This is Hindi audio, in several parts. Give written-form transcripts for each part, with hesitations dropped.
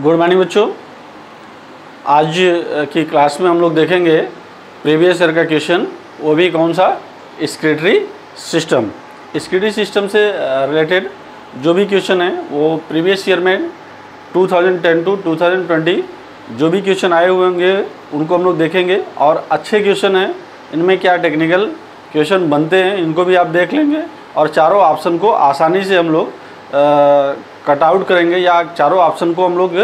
गुड मॉर्निंग बच्चों। आज की क्लास में हम लोग देखेंगे प्रीवियस ईयर का क्वेश्चन, वो भी कौन सा, एक्सक्रीटरी सिस्टम। एक्सक्रीटरी सिस्टम से रिलेटेड जो भी क्वेश्चन है वो प्रीवियस ईयर में 2010 टू 2020 जो भी क्वेश्चन आए हुए होंगे उनको हम लोग देखेंगे, और अच्छे क्वेश्चन हैं, इनमें क्या टेक्निकल क्वेश्चन बनते हैं इनको भी आप देख लेंगे, और चारों ऑप्शन को आसानी से हम लोग कट आउट करेंगे, या चारों ऑप्शन को हम लोग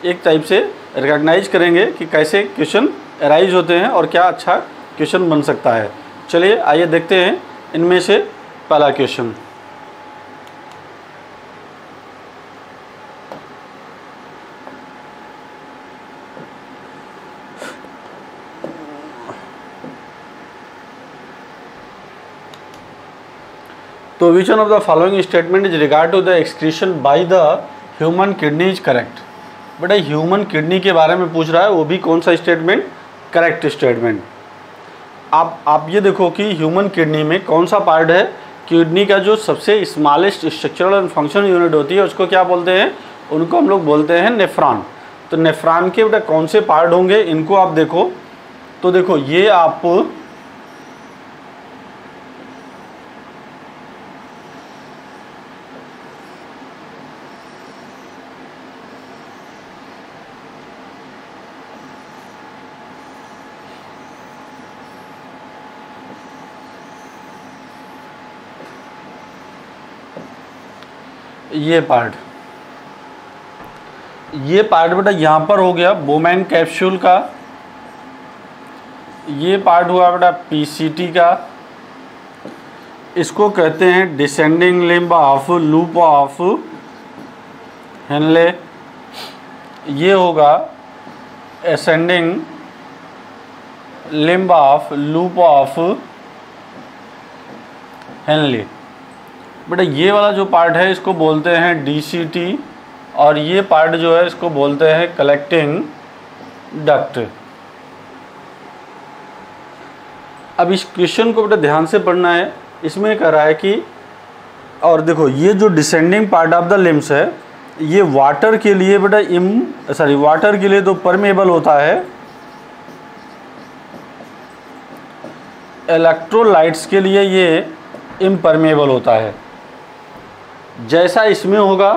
एक टाइप से रिकॉग्नाइज करेंगे कि कैसे क्वेश्चन अराइज होते हैं और क्या अच्छा क्वेश्चन बन सकता है। चलिए आइए देखते हैं इनमें से पहला क्वेश्चन। तो which one of the following statement is regard to the excretion by the human kidney is correct. बेटा ह्यूमन किडनी के बारे में पूछ रहा है, वो भी कौन सा स्टेटमेंट, करेक्ट स्टेटमेंट। आप ये देखो कि ह्यूमन किडनी में कौन सा पार्ट है, किडनी का जो सबसे smallest structural and functional unit होती है उसको क्या बोलते हैं, उनको हम लोग बोलते हैं नेफ्रॉन। तो नेफ्रॉन के बेटा कौन से पार्ट होंगे इनको आप देखो, तो देखो ये आप ये पार्ट बेटा यहाँ पर हो गया बोमैन कैप्सूल का, ये पार्ट हुआ बेटा पीसीटी का, इसको कहते हैं descending limb of loop of Henley, ये होगा ascending limb of loop of Henley. बेटा ये वाला जो पार्ट है इसको बोलते हैं डीसीटी, और ये पार्ट जो है इसको बोलते हैं कलेक्टिंग डक्ट। अब इस क्वेश्चन को बेटा ध्यान से पढ़ना है, इसमें कह रहा है कि, और देखो ये जो descending part of the limbs है ये वाटर के लिए बेटा वाटर के लिए तो परमेबल होता है, इलेक्ट्रोलाइट्स के लिए ये इम्परमेबल होता है। जैसा इसमें होगा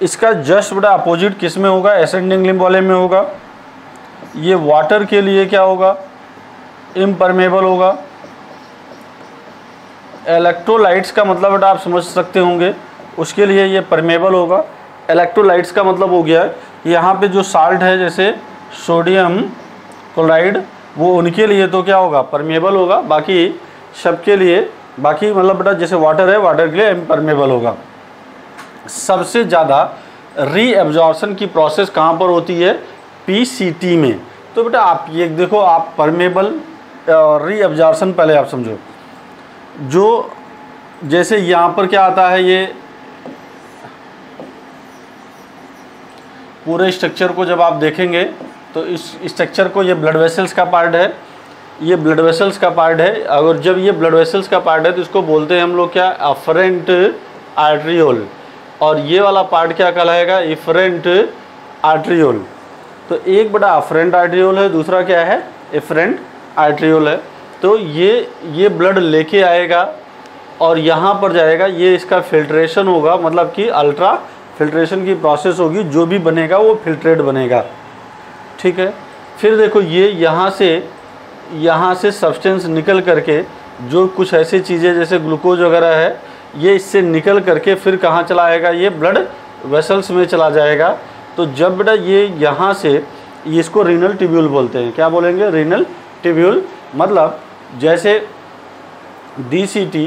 इसका जस्ट बेटा अपोजिट किस में होगा, असेंडिंग लिम्ब वाले में होगा। ये वाटर के लिए क्या होगा, इम्परमेबल होगा। इलेक्ट्रोलाइट्स का मतलब बेटा आप समझ सकते होंगे, उसके लिए ये परमेबल होगा। इलेक्ट्रोलाइट्स का मतलब हो गया यहाँ पे जो साल्ट है जैसे सोडियम क्लोराइड, वो उनके लिए तो क्या होगा, परमेबल होगा। बाकी सबके लिए, बाकी मतलब बेटा जैसे वाटर है, वाटर के लिए इम्परमेबल होगा। सबसे ज़्यादा रीएब्जॉर्प्शन की प्रोसेस कहाँ पर होती है, पीसीटी में। तो बेटा आप ये देखो, आप परमेबल और रीएब्जॉर्प्शन पहले आप समझो, जो जैसे यहाँ पर क्या आता है, ये पूरे स्ट्रक्चर को जब आप देखेंगे तो इस स्ट्रक्चर को, ये ब्लड वेसल्स का पार्ट है, ये ब्लड वेसल्स का पार्ट है। अगर जब ये ब्लड वेसल्स का पार्ट है तो इसको बोलते हैं हम लोग क्या, अफरेंट आर्ट्रियोल, और ये वाला पार्ट क्या कहलाएगा, इफरेंट आर्ट्रियोल। तो एक बड़ा अफरेंट आर्ट्रियोल है, दूसरा क्या है, इफरेंट आर्ट्रियोल है। तो ये ब्लड लेके आएगा और यहाँ पर जाएगा, ये इसका फिल्ट्रेशन होगा, मतलब कि अल्ट्रा फिल्ट्रेशन की प्रोसेस होगी, जो भी बनेगा वो फिल्ट्रेट बनेगा, ठीक है। फिर देखो ये यहाँ से सब्सटेंस निकल करके, जो कुछ ऐसी चीज़ें जैसे ग्लूकोज वगैरह है, ये इससे निकल करके फिर कहाँ चला आएगा, ये ब्लड वेसल्स में चला जाएगा। तो जब बेटा ये यहाँ से, इसको रीनल ट्यूब्यूल बोलते हैं, क्या बोलेंगे, रीनल ट्यूब्यूल। मतलब जैसे DCT,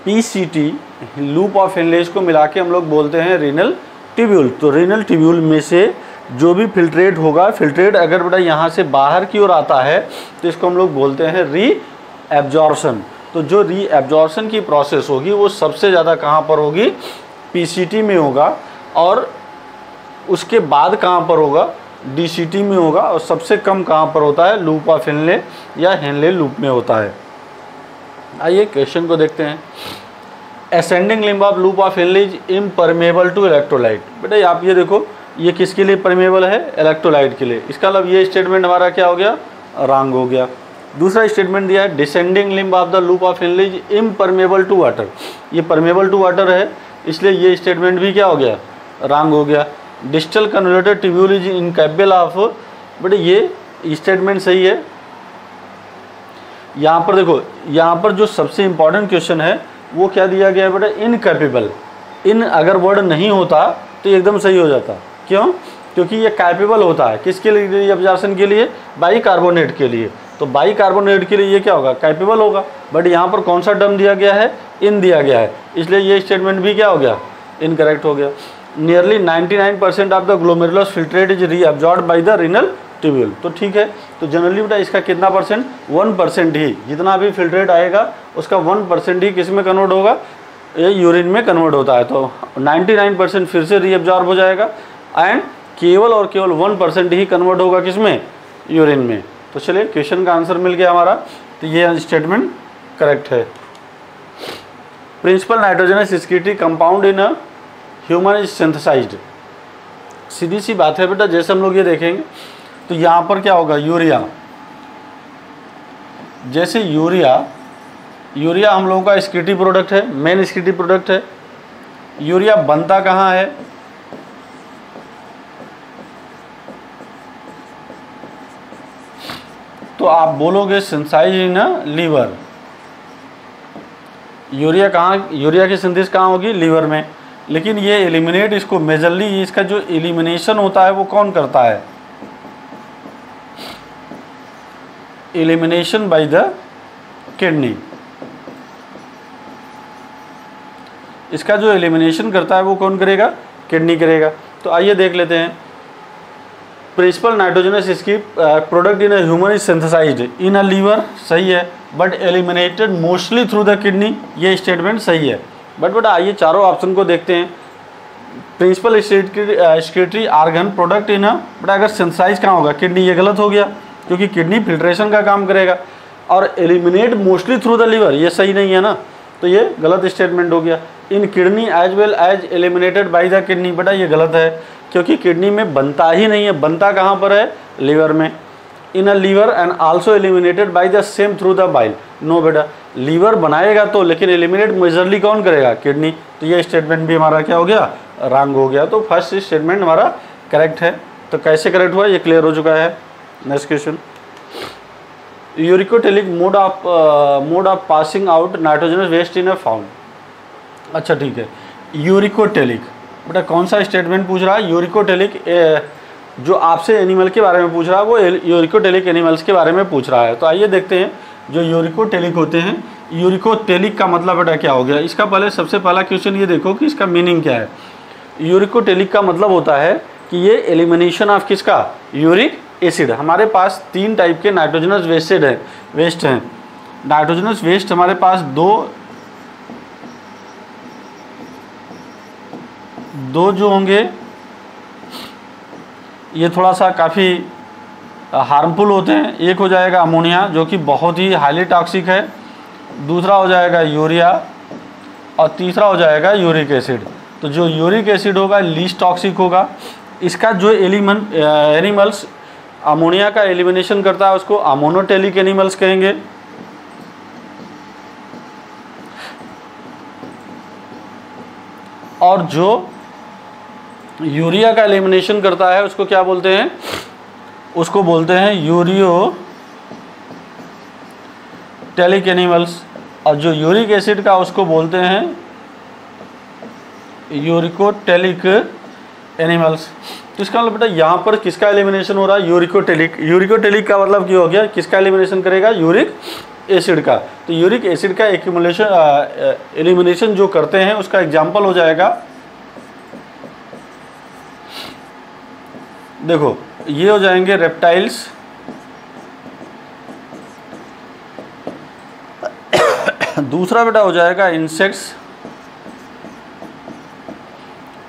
PCT, loop of Henley को मिला के हम लोग बोलते हैं रीनल ट्यूब्यूल। तो रीनल ट्यूब्यूल में से जो भी फिल्ट्रेट होगा, फिल्ट्रेट अगर बेटा यहाँ से बाहर की ओर आता है तो इसको हम लोग बोलते हैं रीएब्जॉर्प्शन। तो जो रीएब्जॉर्प्शन की प्रोसेस होगी वो सबसे ज़्यादा कहाँ पर होगी, पीसीटी में होगा, और उसके बाद कहाँ पर होगा, डीसीटी में होगा, और सबसे कम कहाँ पर होता है, लूप ऑफ हेनले या हेनले लूप में होता है। आइए क्वेश्चन को देखते हैं। Ascending limb of loop of Henle is impermeable to electrolyte. बेटा आप ये देखो, ये किसके लिए परमेबल है? इलेक्ट्रोलाइट के लिए। इसका मतलब ये स्टेटमेंट हमारा क्या हो गया? रॉन्ग हो गया। दूसरा स्टेटमेंट दिया है descending limb of the loop of Henle is impermeable to water. ये परमेबल टू वाटर है, इसलिए ये स्टेटमेंट भी क्या हो गया? रॉन्ग हो गया। Distal convoluted tubule is incapable of, but ये स्टेटमेंट सही है। यहाँ पर देखो, यहाँ पर जो सबसे इंपॉर्टेंट क्वेश्चन है वो क्या दिया गया है बेटा? इनकेपेबल। इन अगर वर्ड नहीं होता तो एकदम सही हो जाता। क्यों? क्योंकि ये कैपेबल होता है किसके लिए? एब्जॉर्प्शन के लिए, बाइकार्बोनेट के लिए। तो बाइकार्बोनेट के लिए ये क्या होगा? कैपेबल होगा। बट यहाँ पर कौन सा टर्म दिया गया है? इन दिया गया है, इसलिए ये स्टेटमेंट भी क्या हो गया? इनकरेक्ट हो गया। Nearly 99% of the glomerulus filtrate is reabsorbed by the renal tubule. तो ठीक है, तो जनरली बेटा इसका कितना परसेंट? 1% ही, जितना भी फिल्ट्रेट आएगा उसका 1% ही किस में कन्वर्ट होगा? ये यूरिन में कन्वर्ट होता है। तो 99% फिर से रीअब्जॉर्ब हो जाएगा एंड केवल और केवल 1% ही कन्वर्ट होगा किस में? यूरिन में। तो चलिए क्वेश्चन का आंसर मिल गया हमारा, तो ये स्टेटमेंट करेक्ट है। Principal nitrogenous secretory compound in human is synthesized. सीधी सी बात है बेटा, जैसे हम लोग ये देखेंगे तो यहाँ पर क्या होगा? यूरिया। जैसे यूरिया हम लोगों का सिक्रीटरी प्रोडक्ट है, मेन सिक्रीटरी प्रोडक्ट है। यूरिया बनता कहाँ है? तो आप बोलोगे सिंथेसाइज इन लीवर। यूरिया कहाँ? यूरिया की सिंथेसिस कहाँ होगी? लीवर में। लेकिन ये एलिमिनेट, इसको मेजरली इसका जो एलिमिनेशन होता है वो कौन करता है? Elimination by the kidney. इसका जो एलिमिनेशन करता है वो कौन करेगा? किडनी करेगा। तो आइए देख लेते हैं। प्रिंसिपल नाइट्रोजनस इसकी product in human is synthesized in a liver, सही है, but eliminated mostly through the kidney, ये स्टेटमेंट सही है। बट बेटा आइए चारों ऑप्शन को देखते हैं। Principal secretory organ product in, but अगर सिंथेसाइज कहाँ होगा? किडनी, ये गलत हो गया क्योंकि किडनी फिल्ट्रेशन का काम करेगा। और eliminate mostly through the liver, ये सही नहीं है ना, तो ये गलत स्टेटमेंट हो गया। In kidney as well as eliminated by the kidney, बेटा ये गलत है क्योंकि किडनी में बनता ही नहीं है। बनता कहाँ पर है? लीवर में। In a liver and also eliminated by the same through the bile, no बेटा, लीवर बनाएगा तो, लेकिन एलिमिनेट मेजरली कौन करेगा? किडनी। तो ये स्टेटमेंट भी हमारा क्या हो गया? रॉन्ग हो गया। तो फर्स्ट स्टेटमेंट हमारा करेक्ट है। तो कैसे करेक्ट हुआ? ये क्लियर हो चुका है। Next question, uricotelic mode of passing out nitrogenous waste in a found. अच्छा ठीक है, यूरिकोटेलिक, बेटा कौन सा स्टेटमेंट पूछ रहा है? यूरिकोटेलिक, जो आपसे एनिमल के बारे में पूछ रहा है वो यूरिकोटेलिक एनिमल्स के बारे में पूछ रहा है। तो आइए देखते हैं जो यूरिकोटेलिक होते हैं। यूरिकोटेलिक का मतलब बेटा क्या हो गया? इसका पहले सबसे पहला क्वेश्चन ये देखो कि इसका मीनिंग क्या है। यूरिकोटेलिक का मतलब होता है कि ये एलिमिनेशन ऑफ किसका? Uric acid. हमारे पास 3 टाइप के नाइट्रोजनस वेस्ट हैं। नाइट्रोजनस वेस्ट हमारे पास दो जो होंगे ये थोड़ा सा काफ़ी हार्मफुल होते हैं। एक हो जाएगा अमोनिया जो कि बहुत ही हाईली टॉक्सिक है, दूसरा हो जाएगा यूरिया और तीसरा हो जाएगा यूरिक एसिड। तो जो यूरिक एसिड होगा लीस्ट टॉक्सिक होगा। इसका जो एनिमल्स अमोनिया का एलिमिनेशन करता है उसको अमोनोटेलिक एनिमल्स कहेंगे। और जो यूरिया का एलिमिनेशन करता है उसको क्या बोलते हैं? उसको बोलते हैं यूरियोटेलिक एनिमल्स। और जो यूरिक एसिड का उसको बोलते हैं यूरिकोटेलिक एनिमल्स। तो इसका मतलब बेटा यहाँ पर किसका एलिमिनेशन हो रहा है? यूरिकोटेलिक। यूरिकोटेलिक का मतलब क्या हो गया? किसका एलिमिनेशन करेगा? यूरिक एसिड का। तो यूरिक एसिड का एलिमिनेशन जो करते हैं उसका एग्जाम्पल हो जाएगा, देखो ये हो जाएंगे रेप्टाइल्स, दूसरा बेटा हो जाएगा इंसेक्ट्स,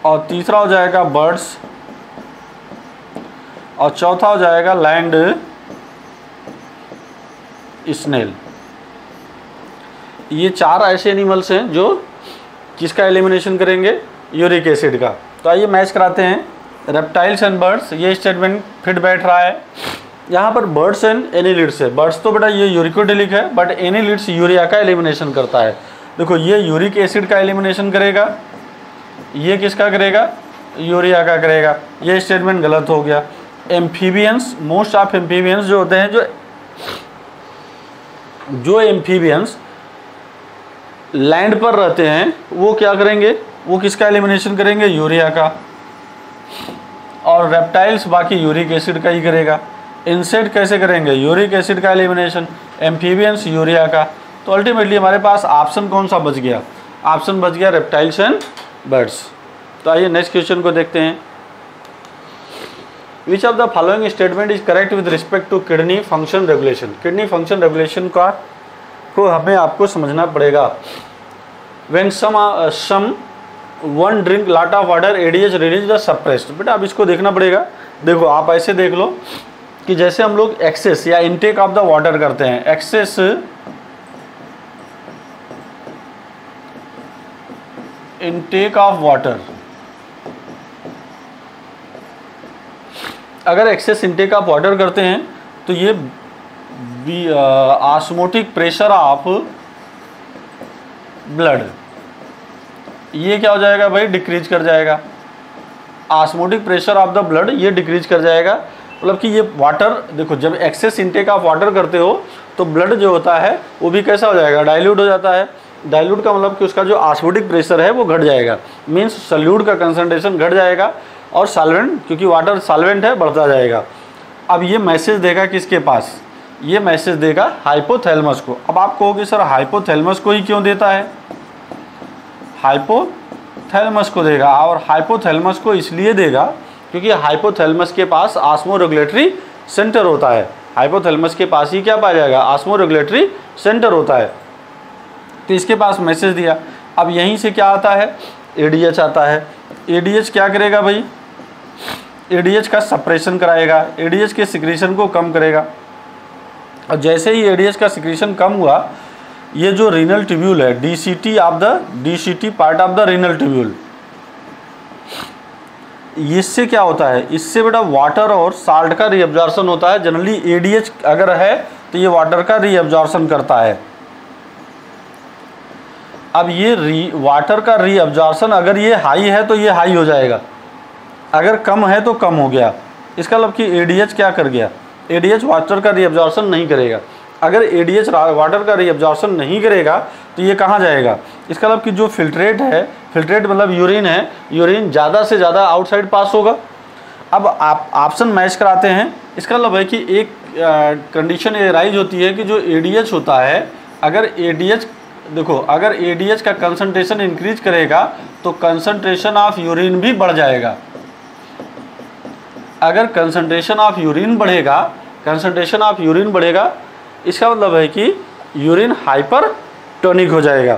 और तीसरा हो जाएगा बर्ड्स, और चौथा हो जाएगा लैंड स्नेल। ये 4 ऐसे एनिमल्स हैं जो किसका एलिमिनेशन करेंगे? यूरिक एसिड का। तो आइए मैच कराते हैं। रेप्टाइल्स एंड बर्ड्स, ये स्टेटमेंट फिट बैठ रहा है। यहाँ पर बर्ड्स एंड एनिलिड्स है, बर्ड्स तो बेटा ये यूरिकोडेलिक है, बट एनिलिड्स यूरिया का एलिमिनेशन करता है। देखो ये यूरिक एसिड का एलिमिनेशन करेगा, ये किसका करेगा, यूरिया का करेगा, ये स्टेटमेंट गलत हो गया। एम्फीबियंस, मोस्ट ऑफ एम्फीबियंस जो होते हैं, जो एम्फीबियंस लैंड पर रहते हैं वो क्या करेंगे, वो किसका एलिमिनेशन करेंगे, यूरिया का। और रेप्टाइल्स बाकी यूरिक एसिड का ही करेगा। इंसेक्ट कैसे करेंगे, यूरिक एसिड का एलिमिनेशन, एम्फीबियंस यूरिया का। तो अल्टीमेटली हमारे पास ऑप्शन कौन सा बच गया, ऑप्शन बच गया रेप्टाइल्स एंड बर्ड्स। तो आइए नेक्स्ट क्वेश्चन को देखते हैं। Which of the following statement is correct with respect to kidney function regulation. Kidney function regulation का को हमें आपको समझना पड़ेगा। When someone drink lot of water ADH release the suppressed. बेटा अब इसको देखना पड़ेगा। देखो आप ऐसे देख लो कि जैसे हम लोग एक्सेस या इनटेक ऑफ द वाटर करते हैं, एक्सेस इनटेक ऑफ वाटर, अगर एक्सेस इनटेक ऑफ वाटर करते हैं तो ये ऑस्मोटिक प्रेशर ऑफ ब्लड, ये क्या हो जाएगा भाई, डिक्रीज कर जाएगा। Osmotic pressure of the blood ये डिक्रीज कर जाएगा। मतलब कि ये वाटर, देखो जब एक्सेस इनटेक ऑफ वाटर करते हो तो ब्लड जो होता है वो भी कैसा हो जाएगा, डाइल्यूट हो जाता है। डाइल्यूट का मतलब कि उसका जो ऑस्मोटिक प्रेशर है वो घट जाएगा, मीन्स सॉल्यूट का कंसंट्रेशन घट जाएगा, और सॉल्वेंट, क्योंकि वाटर सॉल्वेंट है, बढ़ता जाएगा। अब ये मैसेज देगा किसके पास, ये मैसेज देगा हाइपोथैलेमस को। अब आप कहोगे सर हाइपोथैलेमस को ही क्यों देता है, हाइपोथैलेमस को देगा, और हाइपोथैलेमस को इसलिए देगा क्योंकि हाइपोथैलेमस के पास ऑस्मो रेगुलेटरी सेंटर होता है। हाइपोथैलेमस के पास ही क्या पाया जाएगा, ऑस्मो रेगुलेटरी सेंटर होता है। तो इसके पास मैसेज दिया। अब यहीं से क्या आता है, एडीएच आता है। एडीएच क्या करेगा भाई, एडीएच का सप्रेशन कराएगा, एडीएच के सिक्रीशन को कम करेगा। और जैसे ही एडीएच का सिक्रीशन कम हुआ, ये जो रीनल ट्यूब्यूल है, DCT part of the renal tubule, इससे क्या होता है, इससे बेटा वाटर और साल्ट का रीअब्जॉर्प्शन होता है। जनरली एडीएच अगर है तो ये वाटर का रीअब्जॉर्प्शन करता है। अब ये वाटर का रीअब्जॉर्प्शन अगर ये हाई है तो ये हाई हो जाएगा, अगर कम है तो कम हो गया। इसका मतलब कि एडीएच क्या कर गया, एडीएच वाटर का रीअब्जॉर्प्शन नहीं करेगा। अगर एडीएच वाटर का रीअब्जॉर्प्शन नहीं करेगा तो ये कहाँ जाएगा, इसका मतलब कि जो फिल्ट्रेट है, फिल्ट्रेट मतलब यूरिन है, यूरिन ज़्यादा से ज़्यादा आउटसाइड पास होगा। अब आप ऑप्शन मैच कराते हैं, इसका मतलब है कि एक कंडीशन ये राइज होती है कि जो एडीएच होता है, अगर एडीएच, देखो अगर एडीएच का कंसंट्रेशन इंक्रीज करेगा तो कंसंट्रेशन ऑफ यूरिन भी बढ़ जाएगा। अगर कंसंट्रेशन ऑफ यूरिन बढ़ेगा, कंसंट्रेशन ऑफ यूरिन बढ़ेगा, इसका मतलब है कि यूरिन हाइपरटोनिक हो जाएगा।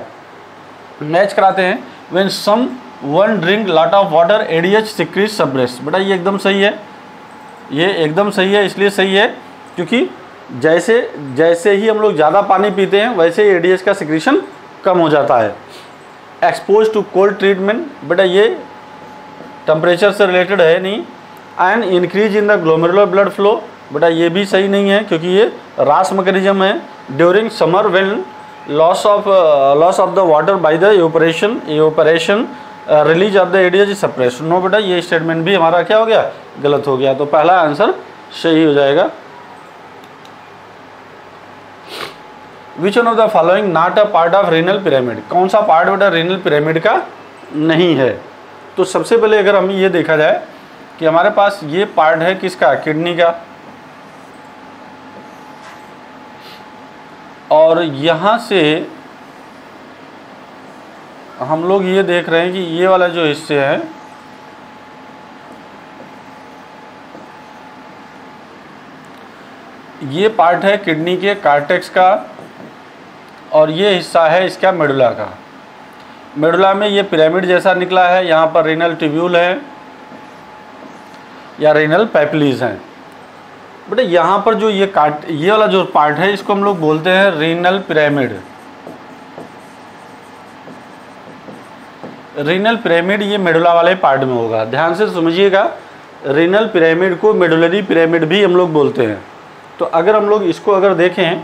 मैच कराते हैं, when someone drink lot of water ADH secretes suppress. बेटा ये एकदम सही है, ये एकदम सही है। इसलिए सही है क्योंकि जैसे ही हम लोग ज़्यादा पानी पीते हैं वैसे ही एडीएच का सिक्रीशन कम हो जाता है। एक्सपोज टू कोल्ड ट्रीटमेंट, बेटा ये टेम्परेचर से रिलेटेड है नहीं। And increase in the glomerular blood flow, बेटा ये भी सही नहीं है क्योंकि ये रास मैकेनिज्म है। During summer when loss of the water by the evaporation release of the ADH is suppressed. No बेटा ये स्टेटमेंट भी हमारा क्या हो गया, गलत हो गया। तो पहला आंसर सही हो जाएगा। विच one of the following not a part of renal pyramid, कौन सा पार्ट बेटा रीनल पिरामिड का नहीं है। तो सबसे पहले अगर हम ये देखा जाए कि हमारे पास ये पार्ट है किसका, किडनी का, और यहाँ से हम लोग ये देख रहे हैं कि ये वाला जो हिस्से है ये पार्ट है किडनी के कार्टेक्स का, और ये हिस्सा है इसका मेडुला का। मेडुला में ये पिरामिड जैसा निकला है, यहाँ पर रीनल ट्यूब्यूल है या रीनल पैपिलीज हैं। बेटा यहाँ पर जो ये वाला जो पार्ट है इसको हम लोग बोलते हैं रीनल पिरामिड। रीनल पिरामिड ये मेडुला वाले पार्ट में होगा। ध्यान से समझिएगा रीनल पिरामिड को मेडुलरी पिरामिड भी हम लोग बोलते हैं। तो अगर हम लोग इसको अगर देखें,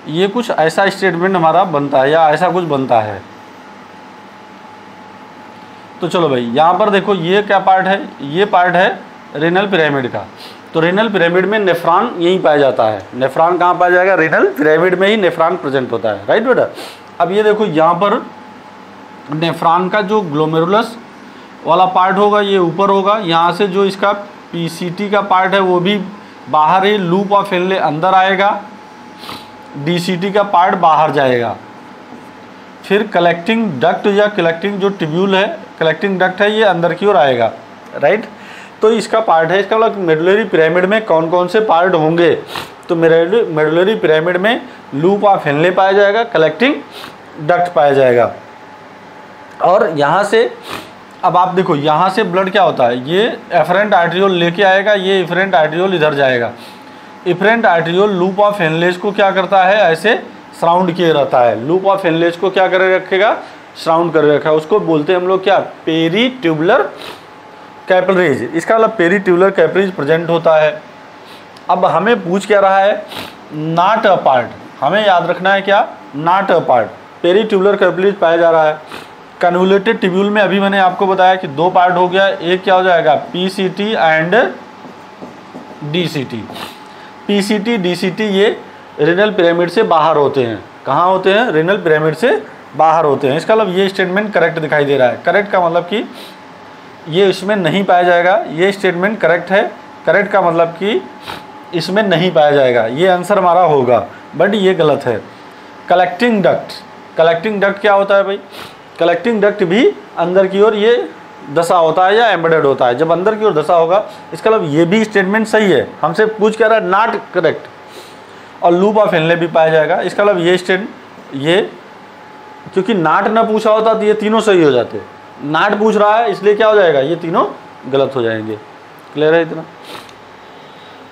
ये कुछ ऐसा स्टेटमेंट हमारा बनता है या ऐसा कुछ बनता है। तो चलो भाई यहाँ पर देखो ये क्या पार्ट है, ये पार्ट है रीनल पिरामिड का। तो रीनल पिरामिड में नेफ्रॉन यहीं पाया जाता है। नेफ्रॉन कहाँ पाया जाएगा? रीनल पिरामिड में ही नेफ्रॉन प्रेजेंट होता है, राइट बेटा। अब ये देखो यहाँ पर नेफ्रॉन का जो ग्लोमेरुलस वाला पार्ट होगा ये ऊपर होगा, यहाँ से जो इसका पीसीटी का पार्ट है वो भी बाहर ही, लूप ऑफ हेनले अंदर आएगा, डीसीटी का पार्ट बाहर जाएगा। फिर कलेक्टिंग डक्ट या कलेक्टिंग जो ट्यूब्यूल है, कलेक्टिंग डक्ट है, ये अंदर की ओर आएगा, राइट। तो इसका पार्ट है। इसका मतलब मेडुलरी पिरामिड में कौन कौन से पार्ट होंगे? तो मेडुलरी पिरामिड में लूप ऑफ हेनले पाया जाएगा, कलेक्टिंग डक्ट पाया जाएगा। और यहाँ से अब आप देखो यहाँ से ब्लड क्या होता है, ये एफरेंट आर्टरियोल लेके आएगा, ये इफरेंट आर्टरियोल इधर जाएगा। इफरेंट आर्टरियोल लूप ऑफ हेनलेज को क्या करता है? ऐसे सराउंड किए रहता है। लूप ऑफ हेनलेज को क्या करे रखेगा? सराउंड कर रखा है। उसको बोलते हैं हम लोग क्या? Peritubular capillaries. इसका मतलब पेरी ट्यूबुलर कैपिलरीज प्रेजेंट होता है। अब हमें पूछ क्या रहा है? Not a part. हमें याद रखना है क्या? Not a part. Peritubular capillaries पाया जा रहा है। कन्वोल्यूटेड ट्यूब्यूल में अभी मैंने आपको बताया कि दो पार्ट हो गया। एक क्या हो जाएगा? PCT and DCT. PCT DCT ये रीनल पिरामिड से बाहर होते हैं। कहाँ होते हैं? रीनल पिरामिड से बाहर होते हैं। इसका मतलब ये स्टेटमेंट करेक्ट दिखाई दे रहा है। करेक्ट का मतलब कि ये इसमें नहीं पाया जाएगा। ये स्टेटमेंट करेक्ट है। करेक्ट का मतलब कि इसमें नहीं पाया जाएगा, ये आंसर हमारा होगा, बट ये गलत है। Collecting duct. कलेक्टिंग डक्ट क्या होता है भाई? कलेक्टिंग डक्ट भी अंदर की ओर ये दशा होता है या एम्बेडेड होता है। जब अंदर की ओर दशा होगा, इसका मतलब ये भी स्टेटमेंट सही है। हमसे पूछ क्या रहा है? Not correct. और लूप ऑफ हेनले भी पाया जाएगा। इसका मतलब ये क्योंकि नाट ना पूछा होता तो ये तीनों सही हो जाते। नाट पूछ रहा है इसलिए क्या हो जाएगा? ये तीनों गलत हो जाएंगे। क्लियर है इतना?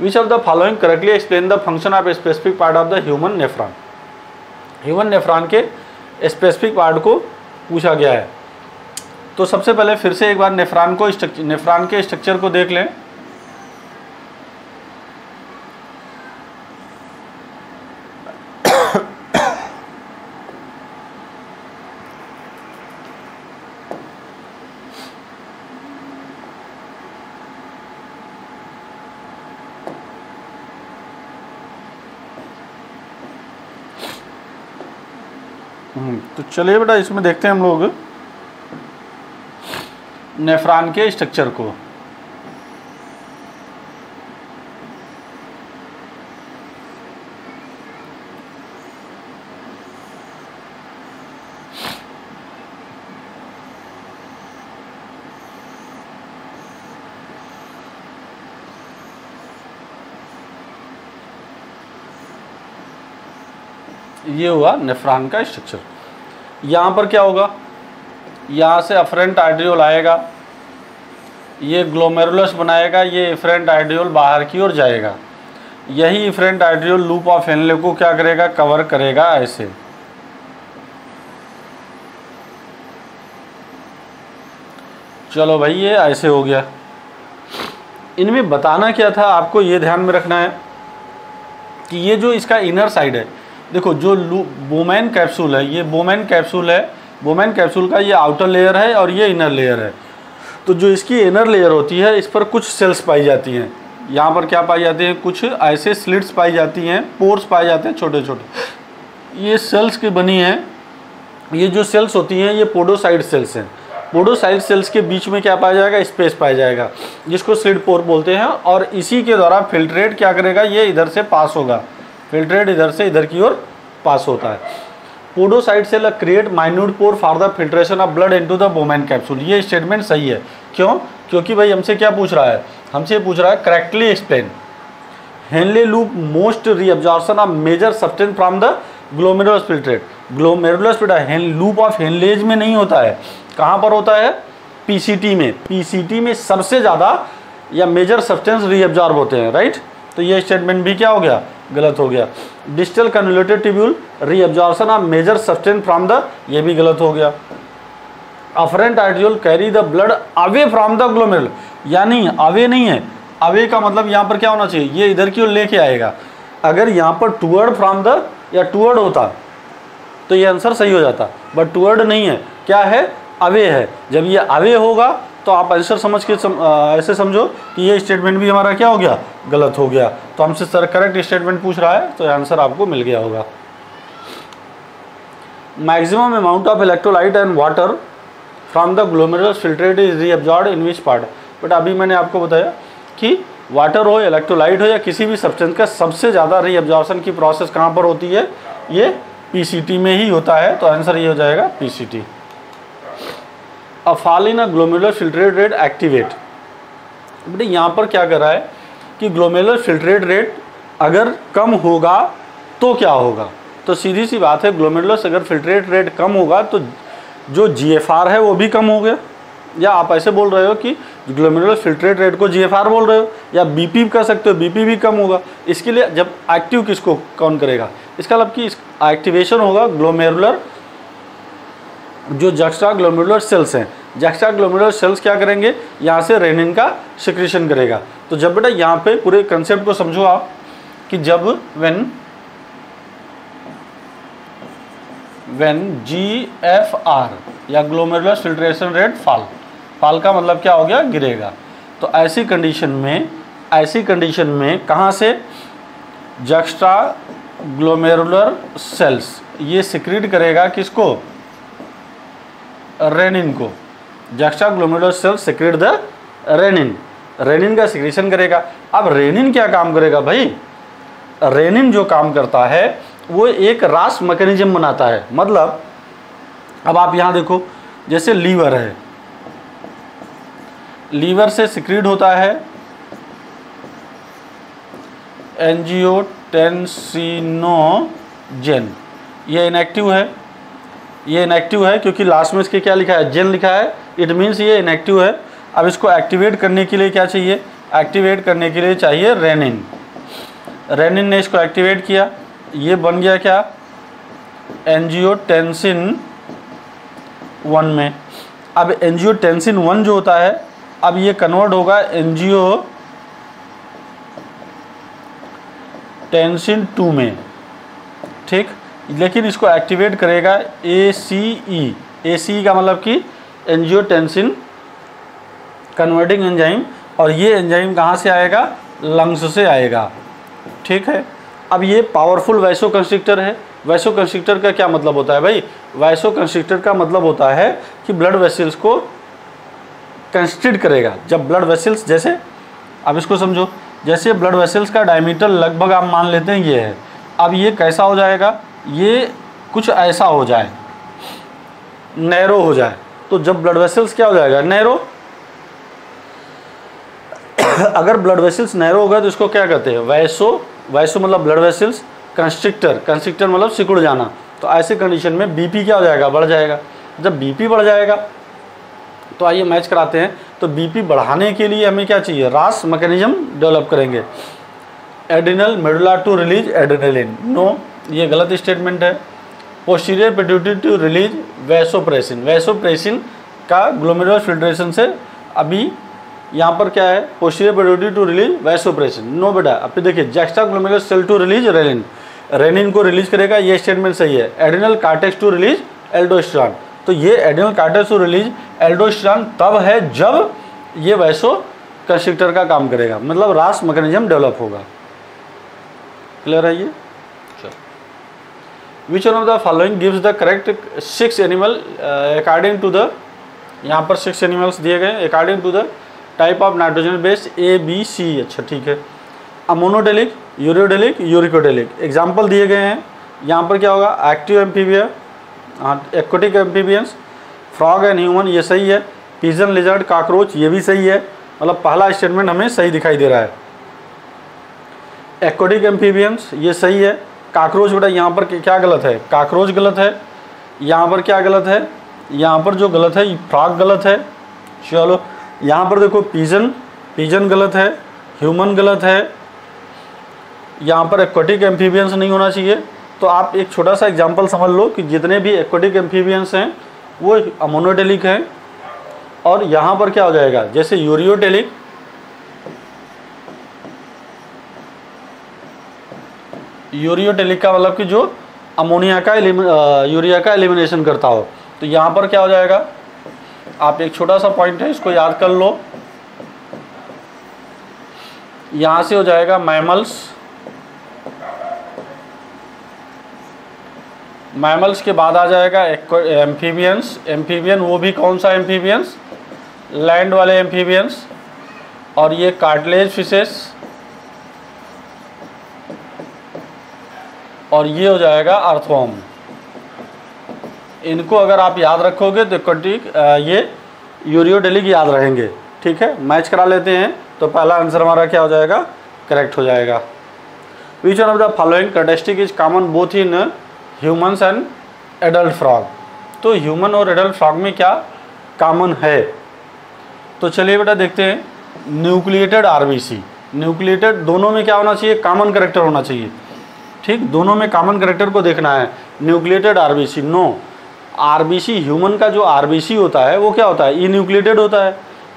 विच of the following correctly explain the function of a specific part of the human nephron. Human nephron के स्पेसिफिक पार्ट को पूछा गया है। तो सबसे पहले फिर से एक बार नेफ्रॉन के स्ट्रक्चर को देख लें। तो चलिए बेटा इसमें देखते हैं हम लोग नेफ्रॉन के स्ट्रक्चर को। ये हुआ नेफ्रॉन का स्ट्रक्चर। यहाँ पर क्या होगा? यहाँ से अफरेंट आर्टरियोल आएगा, ये ग्लोमेरुलस बनाएगा, ये इफरेंट आर्टरियोल बाहर की ओर जाएगा। यही इफरेंट आर्टरियोल लूप ऑफ हेनले को क्या करेगा? कवर करेगा ऐसे। चलो भाई ये ऐसे हो गया। इनमें बताना क्या था आपको, ये ध्यान में रखना है कि ये जो इसका इनर साइड है, देखो जो बोमेन कैप्सूल है, ये बोमेन कैप्सूल है। बोमेन कैप्सूल का ये आउटर लेयर है और ये इनर लेयर है। तो जो इसकी इनर लेयर होती है, इस पर कुछ सेल्स पाई जाती हैं। यहाँ पर क्या पाई जाती हैं? कुछ ऐसे स्लिट्स पाई जाती हैं, पोर्स पाए जाते हैं छोटे छोटे। ये सेल्स की बनी हैं। ये जो सेल्स होती हैं ये पोडोसाइट सेल्स हैं। पोडोसाइट सेल्स के बीच में क्या पाया जाएगा? स्पेस पाया जाएगा, जिसको स्लिट पोर बोलते हैं। और इसी के द्वारा फिल्ट्रेट क्या करेगा? ये इधर से पास होगा। फिल्ट्रेट इधर से इधर की ओर पास होता है। Podocyte cell create minute pore for the filtration of blood into the Bowman capsule. ये स्टेटमेंट सही है। क्यों? क्योंकि भाई हमसे क्या पूछ रहा है? हमसे पूछ रहा है correctly explain Henle loop most reabsorption of major substance from the glomerulus filtrate. Glomerulus loop of Henle's में नहीं होता है। कहाँ पर होता है? पीसीटी में सबसे ज़्यादा या मेजर सब्सटेंस रीअब्जॉर्ब होते हैं, राइट। तो ये स्टेटमेंट भी क्या हो गया, गलत हो गया। Distal convoluted tubule reabsorption of major substance from the, ये भी गलत हो गया। Afferent arteriole carry the blood away from the glomerular, यानी अवे नहीं है, अवे का मतलब यहाँ पर क्या होना चाहिए, ये इधर की ओर लेके आएगा। अगर यहाँ पर टुवर्ड फ्रॉम द या टुवर्ड होता तो ये आंसर सही हो जाता, बट टुवर्ड नहीं है, क्या है, अवे है। जब ये अवे होगा तो आप आंसर समझ के ऐसे समझो कि ये स्टेटमेंट भी हमारा क्या हो गया, गलत हो गया। तो हमसे सर करेक्ट स्टेटमेंट पूछ रहा है तो आंसर आपको मिल गया होगा। Maximum amount of electrolyte and water from the glomerular filtrate is reabsorbed in which part. But अभी मैंने आपको बताया कि वाटर हो, इलेक्ट्रोलाइट हो या किसी भी सब्सटेंस का सबसे ज़्यादा रीअब्जॉर्प्शन की प्रोसेस कहाँ पर होती है, ये पीसीटी में ही होता है। तो आंसर ये हो जाएगा PCT. A fall in a glomerular filtrate rate activate. बेटे यहाँ पर क्या कर रहा है कि ग्लोमेरुलर फिल्ट्रेट रेट अगर कम होगा तो क्या होगा, तो सीधी सी बात है, ग्लोमेरुलर अगर फिल्ट्रेट रेट कम होगा तो जो जीएफआर है वो भी कम हो गया। या आप ऐसे बोल रहे हो कि ग्लोमेरुलर फिल्ट्रेट रेट को जीएफआर बोल रहे हो, या बीपी कर सकते हो, बीपी भी कम होगा। इसके लिए जब एक्टिव किसको कौन करेगा, इसका मतलब कि एक्टिवेशन होगा ग्लोमेरुलर, जो जक्स्ट्रा ग्लोमेरुलर सेल्स हैं, जक्स्ट्रा ग्लोमेरुलर सेल्स क्या करेंगे, यहाँ से रेनिन का सिक्रीशन करेगा। तो जब बेटा यहाँ पे पूरे कंसेप्ट को समझो आप कि जब व्हेन GFR या ग्लोमेरुलर फिल्ट्रेशन रेट फॉल का मतलब क्या हो गया, गिरेगा। तो ऐसी कंडीशन में कहाँ से, जक्स्ट्रा ग्लोमेरुलर सेल्स ये सिक्रीट करेगा किसको, रेनिन को। Juxtaglomerular cells secrete the renin का सिक्रीशन करेगा। अब रेनिन क्या काम करेगा भाई, रेनिन जो काम करता है वो एक रास मैकेनिज्म बनाता है। मतलब अब आप यहाँ देखो, जैसे लीवर है, लीवर से सिक्रीट होता है एंजियोटेंसिनोजेन। ये इनएक्टिव है, क्योंकि लास्ट में इसके क्या लिखा है, जेन लिखा है, इट मीन्स ये इनएक्टिव है। अब इसको एक्टिवेट करने के लिए क्या चाहिए, एक्टिवेट करने के लिए चाहिए रेनिन ने इसको एक्टिवेट किया, ये बन गया क्या, एंजियोटेंसिन 1 में। अब एंजियोटेंसिन 1 जो होता है, अब ये कन्वर्ट होगा एंजियोटेंसिन 2 में, ठीक। लेकिन इसको एक्टिवेट करेगा ACE का मतलब कि एंजियोटेंसिन कन्वर्टिंग एंजाइम, और ये एंजाइम कहाँ से आएगा, लंग्स से आएगा, ठीक है। अब ये पावरफुल वैसोकंस्ट्रिक्टर है। वैसोकंस्ट्रिक्टर का क्या मतलब होता है भाई, वैसोकंस्ट्रिक्टर का मतलब होता है कि ब्लड वेसल्स को कंस्ट्रिक्ट करेगा। जब ब्लड वेसल्स, जैसे अब इसको समझो, जैसे ब्लड वेसल्स का डायमीटर लगभग आप मान लेते हैं ये है, अब ये कैसा हो जाएगा, ये कुछ ऐसा हो जाए, नैरो हो जाए। तो जब ब्लड वेसल्स क्या हो जाएगा, नैरो। अगर ब्लड वेसल्स नैरो होगा तो इसको क्या कहते हैं, वैसो मतलब ब्लड वेसल्स, कंस्ट्रिक्टर मतलब सिकुड़ जाना। तो ऐसे कंडीशन में बीपी क्या हो जाएगा, बढ़ जाएगा। जब बीपी बढ़ जाएगा तो आइए मैच कराते हैं। तो बीपी बढ़ाने के लिए हमें क्या चाहिए, रास मैकेनिज्म डेवलप करेंगे। Adrenal medulla to release adrenaline, no, ये गलत स्टेटमेंट है। Posterior pituitary to release vasopressin का ग्लोमेरुलर फिल्ट्रेशन से, अभी यहाँ पर क्या है, posterior pituitary to release vasopressin, no बेटा। अब देखिए, juxtaglomerular cell to release renin को रिलीज करेगा, ये स्टेटमेंट सही है। Adrenal cortex to release aldosterone, तो ये adrenal cortex to release aldosterone तब है जब ये वैसो कंस्ट्रिक्टर का काम करेगा, मतलब रास मैकेनिज्म डेवलप होगा। क्लियर है ये। Which one of the following gives the correct 6 animal according to the, यहाँ पर 6 एनिमल्स दिए गए according to the type of nitrogen base ABC। अच्छा ठीक है। अमोनोडेलिक, यूरियोडेलिक, यूरिकोडेलिक एग्जाम्पल दिए गए हैं। यहाँ पर क्या होगा, active amphibia, aquatic amphibians, frog and human, ये सही है। पिजन, लिजर्ड, कॉकरोच, ये भी सही है। मतलब पहला स्टेटमेंट हमें सही दिखाई दे रहा है। एक्वाटिक एम्फीबियंस ये सही है। कॉकरोच बेटा यहाँ पर क्या गलत है, कॉकरोच गलत है। यहाँ पर क्या गलत है, यहाँ पर जो गलत है फ्रॉग गलत है, चलो यहाँ पर देखो पिजन गलत है, ह्यूमन गलत है, यहाँ पर एक्वाटिक एम्फीबियंस नहीं होना चाहिए। तो आप एक छोटा सा एग्जांपल समझ लो कि जितने भी एक्वाटिक एम्फीबियंस हैं वो अमोनोटेलिक हैं, और यहाँ पर क्या हो जाएगा, जैसे यूरियोटेलिक, का मतलब कि जो अमोनिया का यूरिया का एलिमिनेशन करता हो। तो यहाँ पर क्या हो जाएगा, आप एक छोटा सा पॉइंट है इसको याद कर लो, यहाँ से हो जाएगा मैमल्स के बाद आ जाएगा एम्फीबियन, वो भी कौन सा एम्फीबियंस, लैंड वाले एम्फीबियंस, और ये कार्टिलेज फिशेस, और ये हो जाएगा अर्थवॉर्म। इनको अगर आप याद रखोगे तो ये यूरियोडेलिक याद रहेंगे। ठीक है, मैच करा लेते हैं तो पहला आंसर हमारा क्या हो जाएगा, करेक्ट हो जाएगा। विच one of the following characteristic is common both in humans and adult frog. तो ह्यूमन और एडल्ट फ्रॉग में क्या कॉमन है, तो चलिए बेटा देखते हैं। न्यूक्लिएटेड आरबीसी, न्यूक्लिएटेड दोनों में क्या होना चाहिए, कॉमन कैरेक्टर होना चाहिए। ठीक, दोनों में कॉमन कैरेक्टर को देखना है। Nucleated RBC, no, RBC human का जो आरबीसी होता है वो क्या होता है, ई न्यूक्लिएटेड होता है।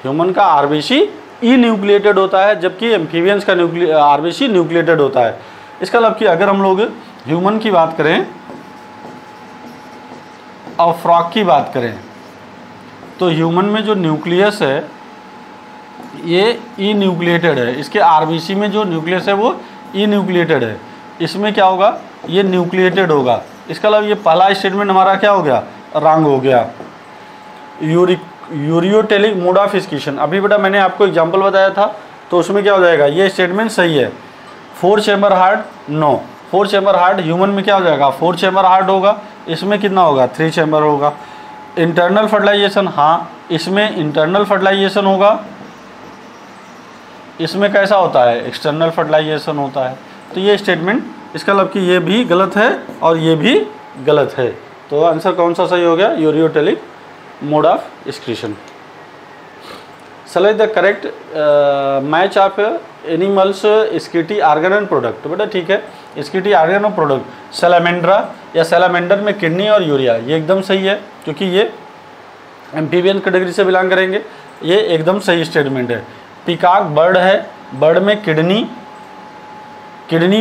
ह्यूमन का आरबीसी ई न्यूक्लिएटेड होता है, जबकि एम्फीबियंस का आरबीसी न्यूक्लिएटेड होता है। इसका मतलब कि अगर हम लोग ह्यूमन की बात करें और फ्रॉग की बात करें, तो ह्यूमन में जो न्यूक्लियस है ये ई न्यूक्लिएटेड है, इसके आरबीसी में जो न्यूक्लियस है वो ई न्यूक्लिएटेड है। इसमें क्या होगा, ये न्यूक्लिएटेड होगा। इसका मतलब ये पहला स्टेटमेंट हमारा क्या हो गया, रॉन्ग हो गया। यूरियोटेलिक मोड ऑफ एक्सक्रीशन, अभी बेटा मैंने आपको एग्जांपल बताया था, तो उसमें क्या हो जाएगा, ये स्टेटमेंट सही है। 4 chamber heart, no, 4 chamber heart human में क्या हो जाएगा, 4 चैम्बर हार्ट होगा। इसमें कितना होगा, 3 चैम्बर होगा। इंटरनल फर्टिलाइजेशन, हाँ इसमें इंटरनल फर्टिलाइजेशन होगा। इसमें कैसा होता है, एक्सटर्नल फर्टिलाइजेशन होता है। तो ये स्टेटमेंट, इसका मतलब कि ये भी गलत है और ये भी गलत है। तो आंसर कौन सा सही हो गया, ureotelic mode of excretion. Select the correct match of animals excretory organ and product. तो बेटा ठीक है, स्कीटी आर्गन और प्रोडक्ट, सैलामेंड्रा या सैलामेंडर में किडनी और यूरिया, ये एकदम सही है क्योंकि ये एम्फीबियन कैटेगरी से बिलोंग करेंगे। ये एकदम सही स्टेटमेंट है। पिकॉक बर्ड है, बर्ड में किडनी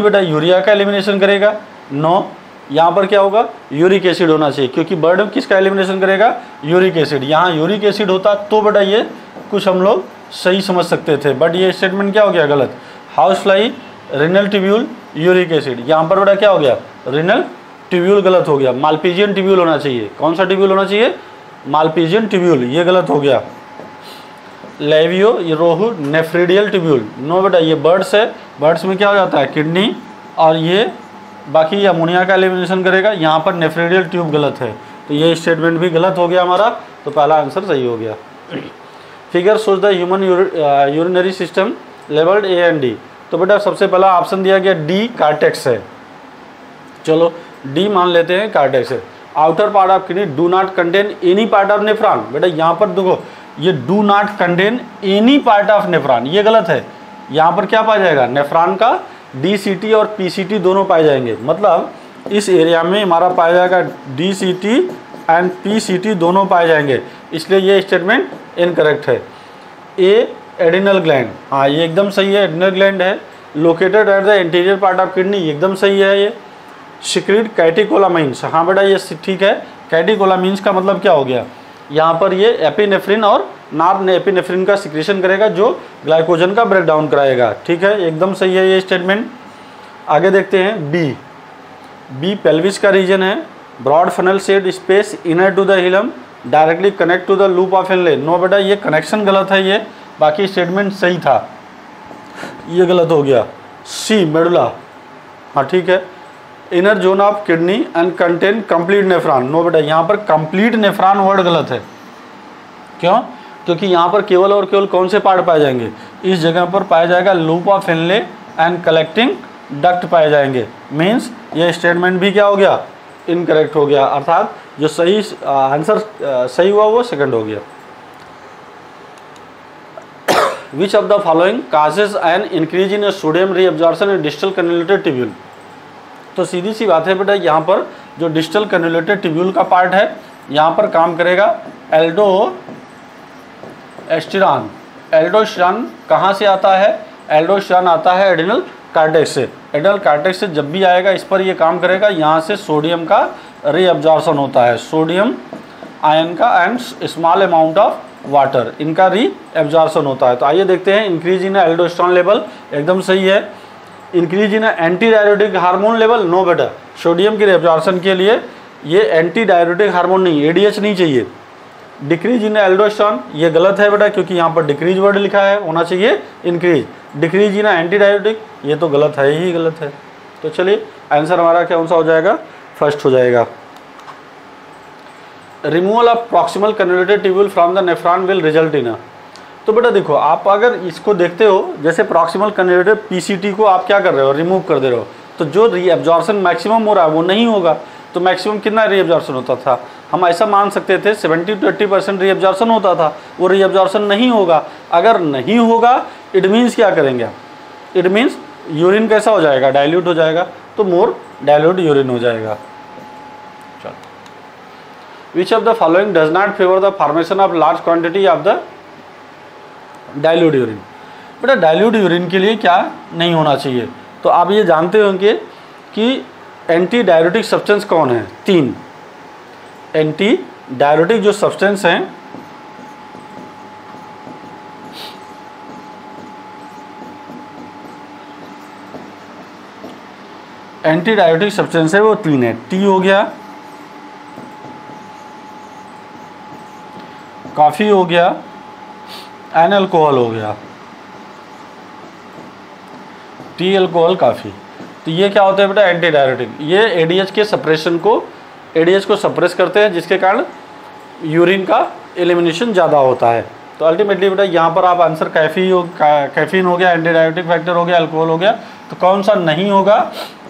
बेटा यूरिया का एलिमिनेशन करेगा, नो, यहाँ पर क्या होगा, यूरिक एसिड होना चाहिए, क्योंकि बर्ड किसका एलिमिनेशन करेगा, यूरिक एसिड। यहाँ यूरिक एसिड होता तो बेटा ये कुछ हम लोग सही समझ सकते थे, बट ये स्टेटमेंट क्या हो गया, गलत। House fly, renal tubule, uric acid, यहाँ पर बेटा क्या हो गया, रिनल ट्यूब्यूल गलत हो गया। मालपीजियन ट्यूब्यूल होना चाहिए, कौन सा ट्यूब्यूल होना चाहिए, मालपीजियन ट्यूब्यूल, ये गलत हो गया। लेवियो, ये रोहू, नेफ्रीडियल ट्यूब्यूल, नो बेटा ये बर्ड्स है, बर्ड्स में क्या हो जाता है, किडनी, और ये बाकी अमोनिया का एलिमिनेशन करेगा। यहाँ पर नेफ्रीडियल ट्यूब गलत है, तो ये स्टेटमेंट भी गलत हो गया हमारा, तो पहला आंसर सही हो गया। Figure shows the human urinary system labelled A and D. तो बेटा सबसे पहला ऑप्शन दिया गया डी, कार्टेक्स है। चलो डी मान लेते हैं, कार्टेक्स है। Outer part of kidney do not contain any part of nephron, बेटा यहाँ पर देखो ये do not contain any part of nephron, ये गलत है। यहाँ पर क्या पाया जाएगा, नेफ्रॉन का डीसीटी और पीसीटी दोनों पाए जाएंगे, मतलब इस एरिया में हमारा पाया जाएगा डीसीटी एंड पीसीटी दोनों पाए जाएंगे, इसलिए ये स्टेटमेंट इनकरेक्ट है। ए, एडिनल ग्लैंड, हाँ ये एकदम सही है, एडिनल ग्लैंड है। Located at the interior part of kidney, एकदम सही है। ये सिक्रीट कैटेकोलामाइंस, हाँ बेटा ये ठीक है। कैटेकोलामाइंस का मतलब क्या हो गया, यहाँ पर ये एपिनेफ्रिन और नॉर एपिनेफ्रिन का सिक्रेशन करेगा जो ग्लाइकोजन का ब्रेकडाउन कराएगा, ठीक है, एकदम सही है ये स्टेटमेंट। आगे देखते हैं बी पेल्विस का रीजन है। Broad funnel shaped space inner to the hilum directly connect to the loop of Henle, no बेटा ये कनेक्शन गलत है, ये बाकी स्टेटमेंट सही था, ये गलत हो गया। सी मेडुला, हाँ ठीक है। Inner zone of kidney and contain complete nephron, no बेटा यहाँ पर कंप्लीट नेफ्रॉन वर्ड गलत है। क्यों, क्योंकि यहाँ पर केवल और केवल कौन से पार्ट पाए जाएंगे, इस जगह पर पाया जाएगा loop of inlay and collecting duct पाए जाएंगे। मीन्स ये स्टेटमेंट भी क्या हो गया, इनकरेक्ट हो गया, अर्थात जो सही आंसर सही हुआ वो सेकंड हो गया। विच of the following causes an increase in sodium reabsorption in distal convoluted tubule. तो सीधी सी बात है बेटा, यहाँ पर जो डिस्टल कन्वोल्यूटेड ट्यूब्यूल का पार्ट है यहाँ पर काम करेगा एल्डोस्टेरॉन। एल्डोस्टेरॉन कहाँ से आता है? एल्डोस्टेरॉन आता है एड्रिनल कार्टेक्स से। एड्रिनल कार्टेक्स से जब भी आएगा इस पर ये काम करेगा, यहाँ से सोडियम का रीअब्जॉर्प्शन होता है, सोडियम आयन का and small amount of water, इनका रीअब्जॉर्प्शन होता है। तो आइए देखते हैं, इंक्रीज इन एल्डोस्टेरॉन लेवल एकदम सही है। Increase in antidiuretic hormone level, no बेटा, सोडियम की रीअब्जॉर्प्शन के लिए ये एंटी डायरेटिक हार्मोन नहीं, एडीएच नहीं चाहिए। डिक्रीज इन एल्डोस्टेरॉन, ये गलत है बेटा, क्योंकि यहाँ पर डिक्रीज वर्ड लिखा है, होना चाहिए increase. Decrease in anti diuretic, ये तो गलत है ही गलत है। तो चलिए आंसर हमारा कौन सा हो जाएगा? फर्स्ट हो जाएगा। Removal of proximal convoluted tubule from the nephron will result in. तो बेटा देखो, आप अगर इसको देखते हो, जैसे प्रॉक्सिमल कन्वोल्यूटेड पीसीटी को आप क्या कर रहे हो? रिमूव कर दे रहे हो, तो जो रीअब्जॉर्प्शन मैक्सिमम हो रहा है वो नहीं होगा। तो मैक्सिमम कितना रीअब्जॉर्प्शन होता था? हम ऐसा मान सकते थे 70 to 80% रीअब्जॉर्प्शन होता था, वो रीअब्जॉर्प्शन नहीं होगा। अगर नहीं होगा इट मीन्स क्या करेंगे? इट मीन्स यूरिन कैसा हो जाएगा? डाइल्यूट हो जाएगा, तो मोर डाइल्यूट यूरिन हो जाएगा। चलो, विच of the following does not favour the formation of large quantity of the dilute urine. बेटा डाइल्यूट यूरिन के लिए क्या नहीं होना चाहिए? तो आप ये जानते होंगे कि एंटी डायरेटिक सब्सटेंस कौन है? 3 एंटी डायरेटिक जो सब्सटेंस हैं, एंटी डायरेटिक सब्सटेंस है वो 3 है। टी हो गया, कॉफ़ी हो गया, एन अल्कोहल हो गया। T, alcohol, coffee. तो ये क्या होता है बेटा? Anti diuretic. ये एडीएच के सप्रेशन को, एडीएच को सप्रेस करते हैं, जिसके कारण यूरिन का एलिमिनेशन ज़्यादा होता है। तो अल्टीमेटली बेटा यहाँ पर आप आंसर कैफीन हो गया, एंटी डायरेटिक फैक्टर हो गया, अल्कोहल हो गया। तो कौन सा नहीं होगा?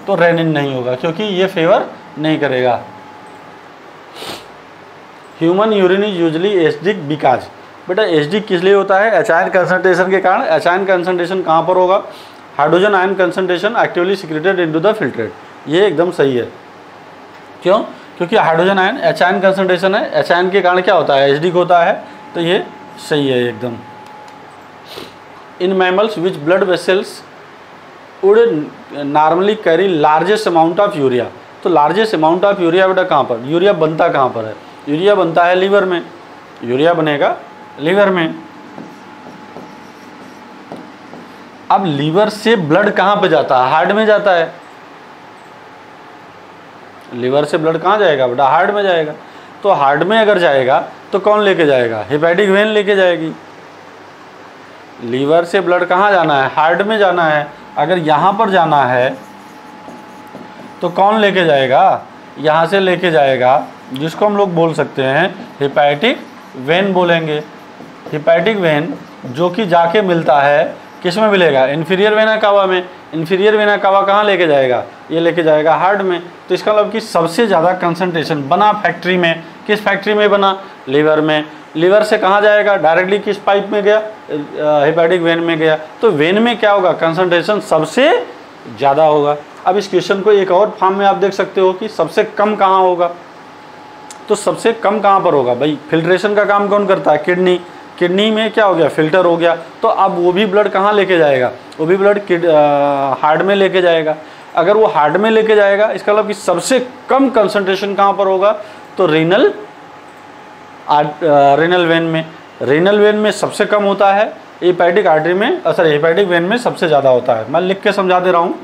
तो रेनिन नहीं होगा, क्योंकि ये फेवर नहीं करेगा। Human urine is usually acidic because. बेटा एसिडिक किस लिए होता है? एच आयन कंसंट्रेशन के कारण। एच आयन कंसंट्रेशन कहाँ पर होगा? Hydrogen ion concentration actively secreted into the filtrate. ये एकदम सही है। क्यों? क्योंकि hydrogen ion H ion concentration है, एच आयन के कारण क्या होता है? एसिडिक होता है। तो ये सही है एकदम। In mammals which blood vessels would normally carry largest amount of urea. तो लार्जेस्ट अमाउंट ऑफ यूरिया बेटा कहाँ पर? यूरिया बनता कहाँ पर है? यूरिया बनता है लीवर में। यूरिया बनेगा लीवर में। अब लीवर से ब्लड कहाँ पे जाता है? हार्ट में जाता है। लीवर से ब्लड कहाँ जाएगा बेटा? हार्ट में जाएगा। तो हार्ट में अगर जाएगा तो कौन लेके जाएगा? हेपेटिक वेन लेके जाएगी। लीवर से ब्लड कहाँ जाना है? हार्ट में जाना है। अगर यहाँ पर जाना है तो कौन लेके जाएगा? यहाँ से लेके जाएगा, जिसको हम लोग बोल सकते हैं हेपेटिक वेन बोलेंगे। हेपेटिक वेन जो कि जाके मिलता है, किस में मिलेगा? इन्फीरियर वेना कावा में। इन्फीरियर वेना कावा कहाँ लेके जाएगा? ये लेके जाएगा हार्ट में। तो इसका मतलब कि सबसे ज़्यादा कंसंट्रेशन बना फैक्ट्री में। किस फैक्ट्री में बना? लीवर में। लीवर से कहाँ जाएगा? डायरेक्टली किस पाइप में गया? हेपेटिक वेन में गया। तो वेन में क्या होगा? कंसंट्रेशन सबसे ज़्यादा होगा। अब इस क्वेश्चन को एक और फॉर्म में आप देख सकते हो कि सबसे कम कहाँ होगा। तो सबसे कम कहाँ पर होगा भाई? फिल्ट्रेशन का काम कौन करता है? किडनी। किडनी में क्या हो गया? फिल्टर हो गया। तो अब वो भी ब्लड कहाँ लेके जाएगा? वो भी ब्लड हार्ट में लेके जाएगा। अगर वो हार्ट में लेके जाएगा, इसका मतलब कि सबसे कम कंसंट्रेशन कहाँ पर होगा? तो रीनल वेन में। रीनल वेन में सबसे कम होता है, हेपेटिक आर्टरी में, सॉरी हेपेटिक वेन में सबसे ज़्यादा होता है। मैं लिख के समझा दे रहा हूँ।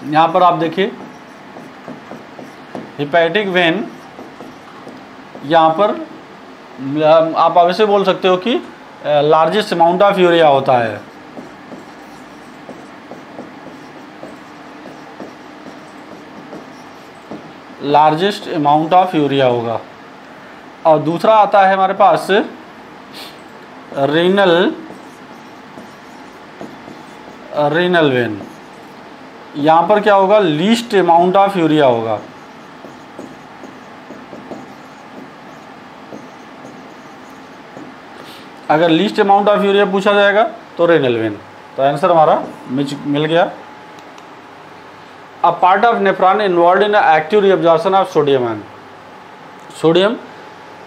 यहाँ पर आप देखिए, हेपेटिक वेन, यहाँ पर आप अवश्य बोल सकते हो कि लार्जेस्ट अमाउंट ऑफ यूरिया होता है। लार्जेस्ट अमाउंट ऑफ यूरिया होगा। और दूसरा आता है हमारे पास रीनल वेन। यहाँ पर क्या होगा? लीस्ट अमाउंट ऑफ यूरिया होगा। अगर लीस्ट अमाउंट ऑफ यूरिया पूछा जाएगा तो रेनल वेन। तो आंसर हमारा मिल गया। A part of nephron involve in active reabsorption of sodium ion. Sodium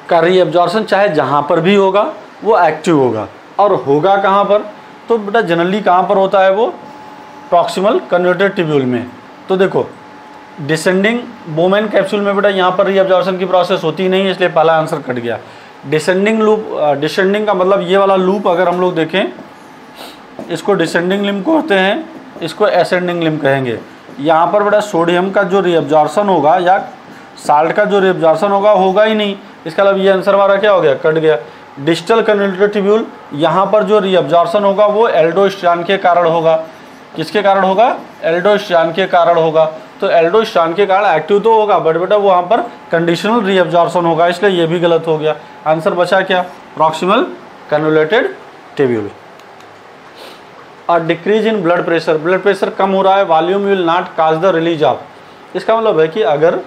का रीअब्जॉर्प्शन चाहे जहाँ पर भी होगा वो एक्टिव होगा, और होगा कहाँ पर, तो बेटा जनरली कहाँ पर होता है वो, प्रॉक्सिमल कन्वर्टेड ट्यूब्यूल में। तो देखो डिसेंडिंग बोमेन कैप्सूल में बेटा यहाँ पर रीअब्जॉर्प्शन की प्रोसेस होती नहीं है, इसलिए पहला आंसर कट गया। डिसेंडिंग लूप, डिसेंडिंग का मतलब ये वाला लूप अगर हम लोग देखें, इसको डिसेंडिंग लिम्ब कहते हैं, इसको एसेंडिंग लिम्ब कहेंगे। यहाँ पर बेटा सोडियम का जो रीअब्जॉर्प्शन होगा या साल्ट का जो रीअब्जॉर्प्शन होगा ही नहीं, इसका मतलब ये आंसर हमारा क्या हो गया, कट गया। डिस्टल कन्वर्टेड ट्यूब्यूल, यहाँ पर जो रीअब्जॉर्प्शन होगा वो एल्डोस्ट्रान के कारण होगा। किसके कारण होगा, एल्डोस्ट्रान के कारण होगा। तो एल्डोस्ट्रान के कारण एक्टिव तो होगा, बट बेटा वहाँ पर कंडीशनल रीअब्जॉर्प्शन होगा, इसलिए ये भी गलत हो गया। आंसर बचा क्या, प्रॉक्सिमल कन्वोल्यूटेड ट्यूब्यूल। और decrease in blood pressure, blood pressure कम हो रहा है, volume will not cause the release of. इसका मतलब है कि अगर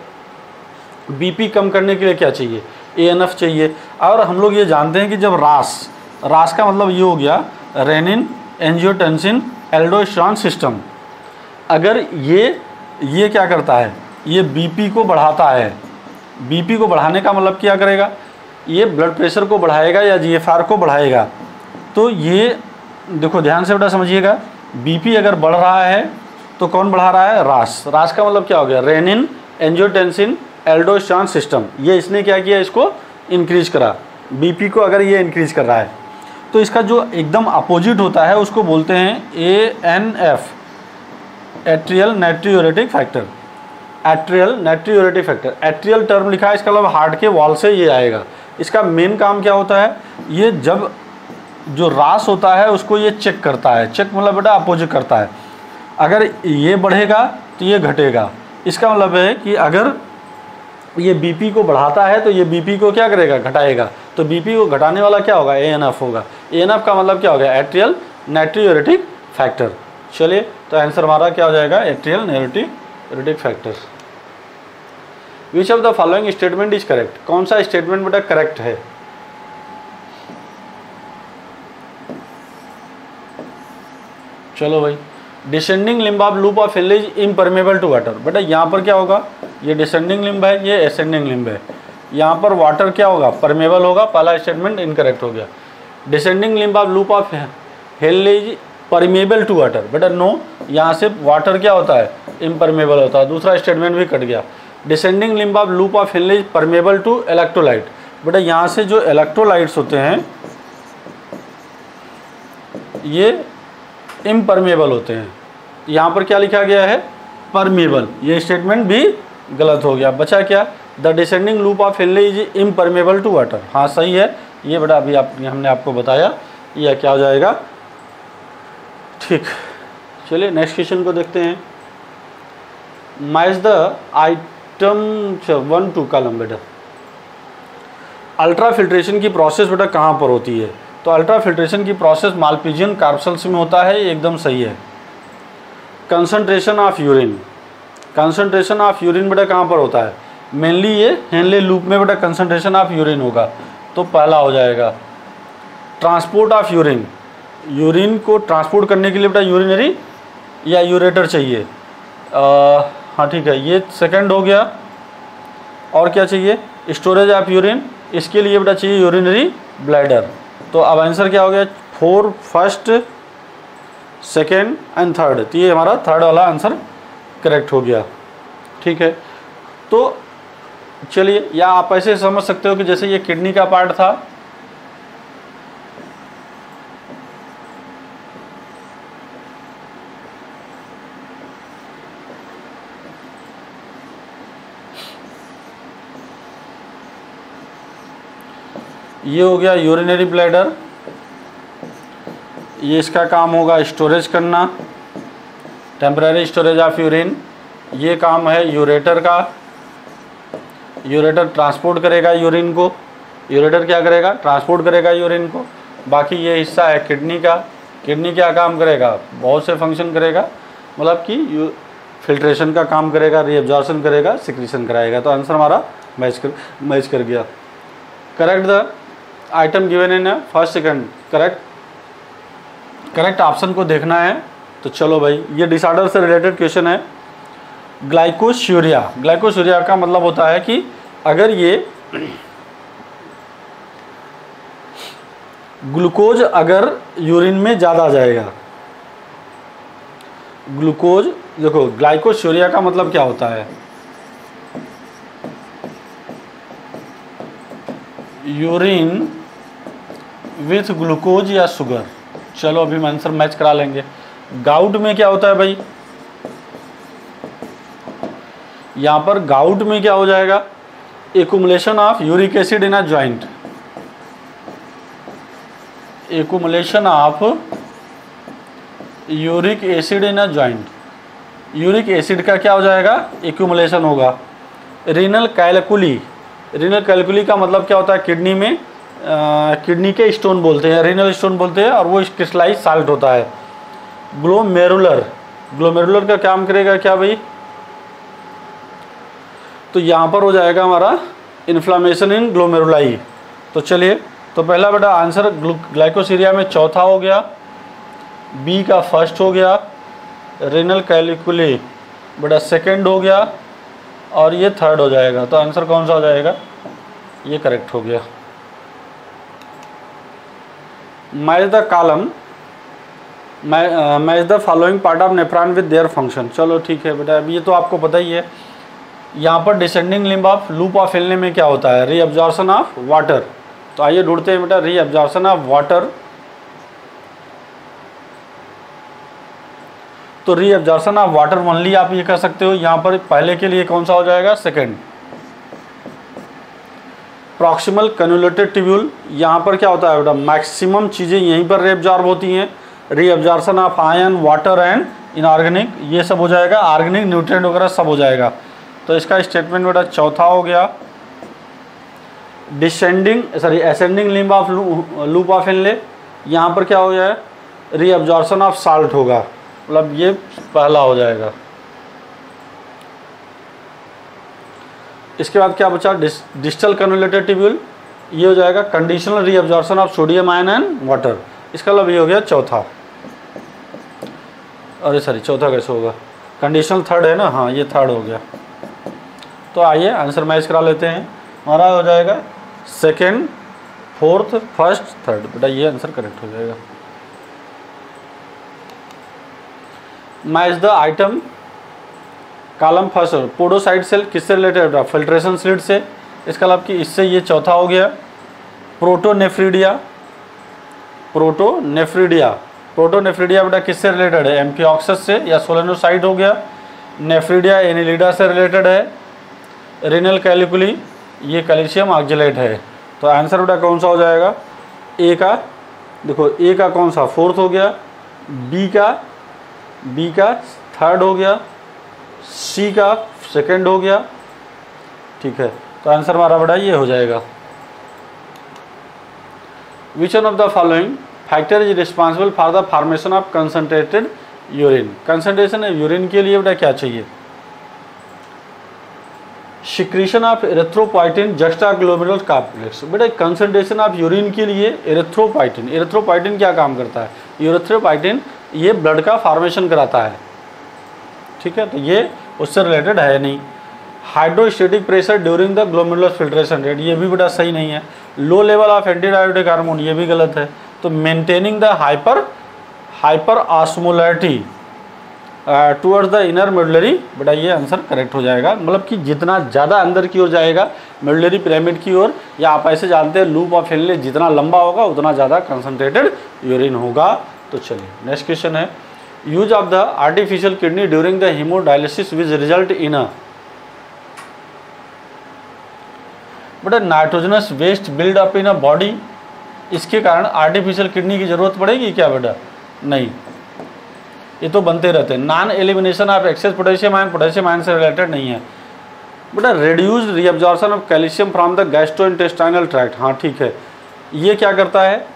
बीपी कम करने के लिए क्या चाहिए, एएनएफ चाहिए। और हम लोग ये जानते हैं कि जब रास का मतलब ये हो गया रेनिन एंजियोटेंसिन एल्डोस्टेरोन सिस्टम, अगर ये क्या करता है, ये बीपी को बढ़ाता है। बीपी को बढ़ाने का मतलब क्या करेगा, ये ब्लड प्रेशर को बढ़ाएगा या जीएफआर को बढ़ाएगा। तो ये देखो ध्यान से बेटा समझिएगा, बीपी अगर बढ़ रहा है तो कौन बढ़ा रहा है, रास का मतलब क्या हो गया, रेनिन एंजियोटेंसिन एल्डोस्टेरोन सिस्टम। ये इसने क्या किया, इसको इंक्रीज करा, बीपी को अगर ये इंक्रीज कर रहा है। तो इसका जो एकदम अपोजिट होता है उसको बोलते हैं ANF, atrial natriuretic factor. Atrial natriuretic factor, atrial term लिखा है, इसका मतलब हार्ट के वॉल से ये आएगा। इसका मेन काम क्या होता है, ये जब जो रास होता है उसको ये चेक करता है। चेक मतलब बेटा अपोजिट करता है, अगर ये बढ़ेगा तो ये घटेगा। इसका मतलब है कि अगर ये बीपी को बढ़ाता है तो ये बीपी को क्या करेगा, घटाएगा। तो बीपी को घटाने वाला क्या होगा, एएनएफ होगा। एएनएफ का मतलब क्या हो गया, एट्रियल नाइट्रियूरेटिक फैक्टर। चलिए तो आंसर हमारा क्या हो जाएगा, atrial natriuretic factor. Which of the following statement is correct, कौन सा स्टेटमेंट बेटा करेक्ट है। चलो भाई, descending limb of loop of Henle impermeable to water. बेटा यहाँ पर क्या होगा, ये डिसेंडिंग लिम्ब है, ये एसेंडिंग लिम्ब है। यहाँ पर वाटर क्या होगा, परमेबल होगा। पहला स्टेटमेंट इनकरेक्ट हो गया। Descending limb of loop of Henle permeable to water, बेटा नो, यहाँ से वाटर क्या होता है, इम्परमेबल होता है। दूसरा स्टेटमेंट भी कट गया। Descending limb of loop of Henle permeable to electrolyte, बेटा यहाँ से जो इलेक्ट्रोलाइट्स होते हैं ये इम्परमेबल होते हैं। यहाँ पर क्या लिखा गया है, परमेबल, ये स्टेटमेंट भी गलत हो गया। बचा क्या, the descending loop of Henle is impermeable to water. हाँ सही है, ये बेटा अभी हमने आपको बताया, यह क्या हो जाएगा, ठीक। चलिए नेक्स्ट क्वेश्चन को देखते हैं। Match the item 1 to column. बेटा अल्ट्रा फिल्ट्रेशन की प्रोसेस बेटा कहाँ पर होती है, तो अल्ट्रा फिल्ट्रेशन की प्रोसेस मालपीजियन कार्बसेल्स में होता है, एकदम सही है। Concentration of urine, concentration of urine बेटा कहाँ पर होता है, मेनली ये हेनले लूप में बेटा कंसंट्रेशन ऑफ यूरिन होगा, तो पहला हो जाएगा। ट्रांसपोर्ट ऑफ यूरिन, यूरिन को ट्रांसपोर्ट करने के लिए बेटा यूरिनरी या यूरेटर चाहिए। हाँ ठीक है, ये सेकंड हो गया। और क्या चाहिए, स्टोरेज ऑफ यूरिन, इसके लिए बेटा चाहिए यूरिनरी ब्लैडर। तो अब आंसर क्या हो गया, 4 फर्स्ट सेकेंड एंड थर्ड। तो ये हमारा थर्ड वाला आंसर करेक्ट हो गया, ठीक है। तो चलिए, या आप ऐसे समझ सकते हो कि जैसे ये किडनी का पार्ट था, ये हो गया यूरिनरी ब्लैडर, ये इसका काम होगा स्टोरेज करना, टेम्पररी स्टोरेज ऑफ यूरिन। ये काम है यूरेटर का, यूरेटर ट्रांसपोर्ट करेगा यूरिन को, यूरेटर क्या करेगा, ट्रांसपोर्ट करेगा यूरिन को। बाकी ये हिस्सा है किडनी का, किडनी क्या काम करेगा, बहुत से फंक्शन करेगा, मतलब कि फिल्ट्रेशन का काम करेगा, रीअब्जॉर्प्शन करेगा, सिक्रीशन कराएगा। तो आंसर हमारा मैच कर गया। Correct the item given in first second, correct option को देखना है। तो चलो भाई, ये डिसऑर्डर से रिलेटेड क्वेश्चन है। ग्लाइकोस्यूरिया, ग्लाइकोस्यूरिया का मतलब होता है कि अगर ये ग्लूकोज अगर यूरिन में ज़्यादा जाएगा, ग्लूकोज, देखो ग्लाइकोस्यूरिया का मतलब क्या होता है, यूरिन विथ ग्लूकोज या शुगर। चलो अभी हम आंसर मैच करा लेंगे। गाउट में क्या होता है भाई, यहां पर गाउट में क्या हो जाएगा, accumulation of uric acid in a joint, accumulation of uric acid in a joint, uric acid का क्या हो जाएगा, एक्युमुलेशन होगा। रीनल कैलकुली, रीनल कैलकुली का मतलब क्या होता है, किडनी में किडनी के स्टोन बोलते हैं, रीनल स्टोन बोलते हैं, और वो क्रिस्टलाइज साल्ट होता है। ग्लोमेरुलर, ग्लोमेरुलर का काम करेगा क्या भाई, तो यहाँ पर हो जाएगा हमारा इन्फ्लामेशन इन ग्लोमेरुलाई। तो चलिए, तो पहला बेटा आंसर ग्लाइकोसीरिया में चौथा हो गया, बी का फर्स्ट हो गया, रीनल कैलिकुली बेटा सेकंड हो गया, और ये थर्ड हो जाएगा। तो आंसर कौन सा हो जाएगा, ये करेक्ट हो गया। Match the column, match the following part of nephron with their function. चलो ठीक है बेटा, अब ये तो आपको पता ही है। यहाँ पर descending limb of loop of हिलने में क्या होता है, रीअब्जॉर्प्शन ऑफ वाटर। तो आइए ढूंढते हैं बेटा रीअब्जॉर्प्शन ऑफ वाटर। तो रीअब्जॉर्प्शन ऑफ वाटर ओनली आप ये कर सकते हो, यहाँ पर पहले के लिए कौन सा हो जाएगा, सेकंड। प्रॉक्सिमल कन्वोल्यूटेड ट्यूब्यूल, यहाँ पर क्या होता है बेटा, मैक्सिमम चीज़ें यहीं पर रीअब्जॉर्ब होती हैं। Reabsorption of ion, water and inorganic, ये सब हो जाएगा, ऑर्गेनिक न्यूट्रिएंट वगैरह सब हो जाएगा। तो इसका स्टेटमेंट बेटा चौथा हो गया। Ascending limb of loop of Henle, यहाँ पर क्या हो गया है, रीअब्जॉर्प्शन ऑफ साल्ट होगा, मतलब ये पहला हो जाएगा। इसके बाद क्या बचा, डिस्टल कन्वोल्यूटेड ट्यूब्यूल, ये हो जाएगा conditional reabsorption of sodium ion and water, इसका मतलब ये हो गया चौथा। अरे सॉरी, चौथा कैसे होगा, कंडीशनल थर्ड है ना, हाँ ये थर्ड हो गया। तो आइए आंसर मैच करा लेते हैं। हमारा हो जाएगा सेकंड, फोर्थ, फर्स्ट, थर्ड, बेटा ये आंसर करेक्ट हो जाएगा। Match the item column first, podocyte cell किससे रिलेटेड है, फिल्ट्रेशन स्लिट से, इसका मतलब कि इससे ये चौथा हो गया। प्रोटोनेफ्रिडिया, प्रोटोनेफ्रिडिया, प्रोटोनेफ्रिडिया बेटा किससे रिलेटेड है, एम्फिऑक्सस से या सोलेनोसाइट हो गया। नेफ्रिडिया एनिलिडा से रिलेटेड है। रीनल कैलिकुली, ये कैल्शियम ऑक्जेलेट है। तो आंसर बेटा कौन सा हो जाएगा, ए का, देखो ए का कौन सा, फोर्थ हो गया, बी का थर्ड हो गया, सी का सेकंड हो गया, ठीक है। तो आंसर हमारा बेटा ये हो जाएगा। विच one of the following factor is responsible for the formation of concentrated urine. Concentration urine के लिए बेटा क्या चाहिए, secretion of erythropoietin juxta glomerular complex. बेटा कंसंट्रेशन ऑफ यूरिन के लिए एरिथ्रोपोइटिन, एरिथ्रोपोइटिन क्या काम करता है, एरिथ्रोपोइटिन ये ब्लड का फॉर्मेशन कराता है, ठीक है, तो ये उससे रिलेटेड है नहीं। Hydrostatic pressure during the glomerular filtration rate, ये भी बेटा सही नहीं है। लो लेवल ऑफ एंटीडायोटिक हार्मोन, ये भी गलत है। तो maintaining the hyper osmolarity towards the inner medullary, बेटा ये आंसर करेक्ट हो जाएगा। मतलब कि जितना ज़्यादा अंदर की ओर जाएगा मेडुलरी पिरामिड की ओर, या आप ऐसे जानते हैं लूप ऑफ हेनले जितना लंबा होगा उतना ज़्यादा कंसंट्रेटेड यूरिन होगा। तो चलिए नेक्स्ट क्वेश्चन है, use of the artificial kidney during the haemodialysis which result in a, बेटा nitrogenous waste build up in a body, इसके कारण आर्टिफिशियल किडनी की जरूरत पड़ेगी क्या बेटा, नहीं, ये तो बनते रहते हैं। Non elimination of access potassium ion से रिलेटेड नहीं है। बेटा reduced reabsorption of calcium from the gastrointestinal tract, हाँ ठीक है। ये क्या करता है,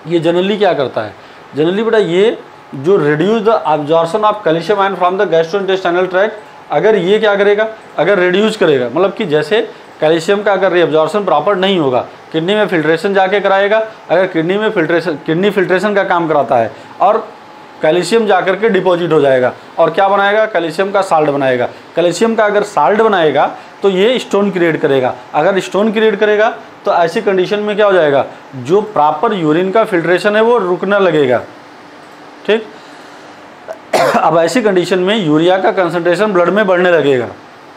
ये जनरली क्या करता है, जनरली बेटा ये जो reduce the absorption of calcium ion from the gastrointestinal tract, अगर ये क्या करेगा, अगर रिड्यूस करेगा, मतलब कि जैसे कैल्शियम का अगर रीअब्जॉर्प्शन प्रॉपर नहीं होगा किडनी में फिल्ट्रेशन जाके कराएगा। अगर किडनी फिल्ट्रेशन का काम कराता है और कैल्शियम जाकर के डिपॉजिट हो जाएगा और क्या बनाएगा, कैल्शियम का साल्ट बनाएगा। कैल्शियम का अगर साल्ट बनाएगा तो ये स्टोन क्रिएट करेगा। अगर स्टोन क्रिएट करेगा तो ऐसी कंडीशन में क्या हो जाएगा, जो प्रॉपर यूरिन का फिल्ट्रेशन है वो रुकने लगेगा। ठीक, अब ऐसी कंडीशन में यूरिया का कंसंट्रेशन ब्लड में बढ़ने लगेगा,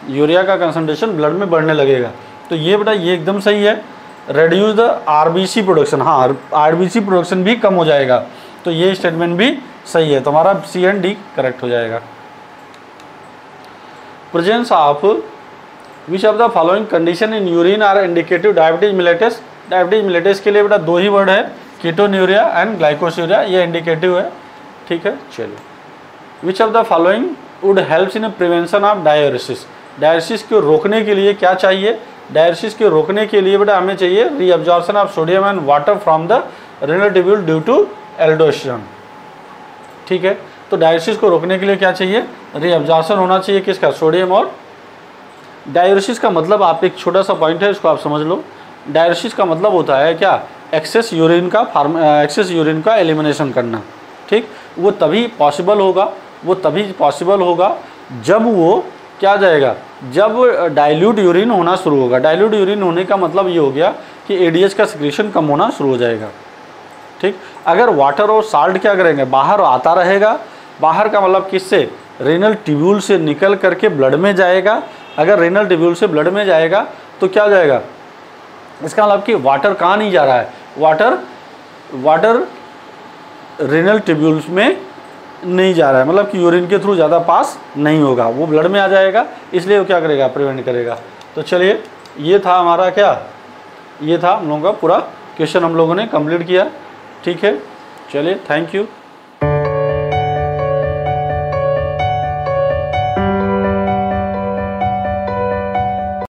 यूरिया का कंसंट्रेशन ब्लड में बढ़ने लगेगा। तो ये बेटा ये एकदम सही है। रेड्यूस द आरबीसी प्रोडक्शन, हाँ आरबीसी प्रोडक्शन भी कम हो जाएगा। तो ये स्टेटमेंट भी सही है, तुम्हारा सी एंड डी करेक्ट हो जाएगा। Presence of which of the following condition in urine are indicative diabetes mellitus. Diabetes mellitus के लिए बेटा दो ही वर्ड है, कीटोन्यूरिया एंड ग्लाइकोस्यूरिया, ये इंडिकेटिव है। ठीक है, चलिए। Which of the following would helps in prevention of dialysis. Dialysis को रोकने के लिए क्या चाहिए, डायलिसिस को रोकने के लिए बेटा हमें चाहिए reabsorption of sodium and water from the renal tubule due to aldosterone. ठीक है, तो डायलिसिस को रोकने के लिए क्या चाहिए, रीअब्जॉर्प्शन होना चाहिए किसका, सोडियम। और डायलिसिस का मतलब, आप एक छोटा सा पॉइंट है इसको आप समझ लो। डायलिसिस का मतलब होता है क्या, एक्सेस यूरिन का एलिमिनेशन करना। ठीक, वो तभी पॉसिबल होगा जब वो क्या जाएगा, जब डाइल्यूट यूरिन होना शुरू होगा। डाइल्यूट यूरिन होने का मतलब ये हो गया कि एडीएच का सिक्रेशन कम होना शुरू हो जाएगा। ठीक, अगर वाटर और साल्ट क्या करेंगे, बाहर आता रहेगा। बाहर का मतलब किससे, रेनल ट्यूब्यूल से निकल करके ब्लड में जाएगा। अगर रेनल ट्यूब्यूल से ब्लड में जाएगा तो क्या हो जाएगा, इसका मतलब कि वाटर कहाँ नहीं जा रहा है, वाटर रेनल ट्यूब्यूल्स में नहीं जा रहा है, मतलब कि यूरिन के थ्रू ज़्यादा पास नहीं होगा, वो ब्लड में आ जाएगा। इसलिए वो क्या करेगा, प्रिवेंट करेगा। तो चलिए, ये था हमारा क्या, ये था हम लोगों का पूरा क्वेश्चन हम लोगों ने कंप्लीट किया। ठीक है, चलिए, थैंक यू।